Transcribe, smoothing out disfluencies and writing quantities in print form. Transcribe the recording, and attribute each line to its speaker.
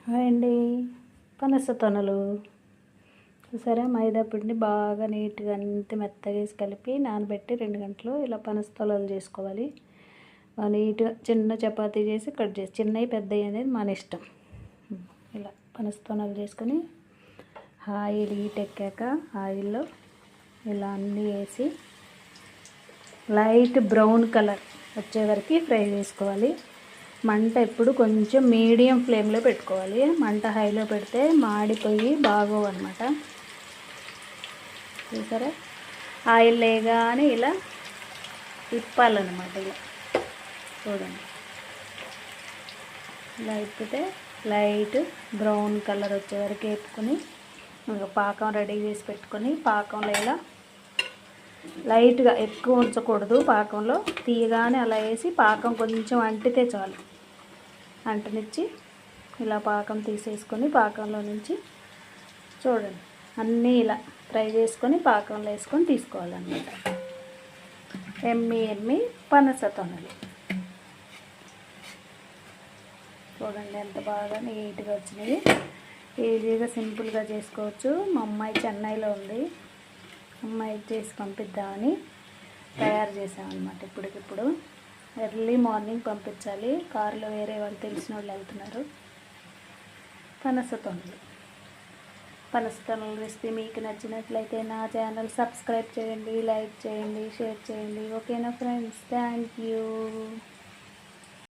Speaker 1: Hi అండి. పనస తొనలు చూసారా, మైదా పిండిని బాగా నీట్గా అంత మెత్తగా వేసి కలిపి నానబెట్టి 2 గంటలు ఇలా పనస తొనలు చేసుకోవాలి. నీట్గా చిన్న చపాతీ చేసి కట్ చేసి, చిన్నవి పెద్దవి అనేది మన ఇష్టం. ఇలా పనస తొనలు చేసుకొని ఆయిల్ హీట్ ఎక్కాక ఆయిల్లో ఇలా అన్నీ వేసి లైట్ బ్రౌన్ కలర్ వచ్చే వరకు ఫ్రై చేసుకోవాలి. మంట ఎప్పుడు కొంచెం మీడియం ఫ్లేమ్లో పెట్టుకోవాలి. మంట హైలో పెడితే మాడిపోయి బాగోవు అనమాట. చూసారా, ఆయిల్ లేగానే ఇలా తిప్పాలన్నమాట. ఇలా చూడండి, ఇలా తిప్పితే లైట్ బ్రౌన్ కలర్ వచ్చే వరకు వేపుకొని పాకం రెడీ చేసి పెట్టుకొని, పాకంలో ఇలా లైట్గా ఎక్కువ ఉంచకూడదు. పాకంలో తీయగానే అలా వేసి పాకం కొంచెం అంటితే చాలు. అంటనిచ్చి ఇలా పాకం తీసేసుకొని పాకంలో నుంచి చూడండి అన్నీ ఇలా ఫ్రై చేసుకొని పాకంలో వేసుకొని తీసుకోవాలన్నమాట. ఎమ్మి పనస తొనలు చూడండి ఎంత బాగా నీట్గా వచ్చినాయి. ఈజీగా సింపుల్గా చేసుకోవచ్చు. మా అమ్మాయి చెన్నైలో ఉంది, అమ్మాయికి చేసి పంపిద్దామని తయారు చేసామన్నమాట. ఇప్పటికిప్పుడు ఎర్లీ మార్నింగ్ పంపించాలి. కారులో వేరే వాళ్ళు తెలిసిన వాళ్ళు వెళ్తున్నారు. పనస తొనలు రెసిపీ మీకు నచ్చినట్లయితే నా ఛానల్ సబ్స్క్రైబ్ చేయండి, లైక్ చేయండి, షేర్ చేయండి. ఓకేనా ఫ్రెండ్స్, థ్యాంక్ యూ.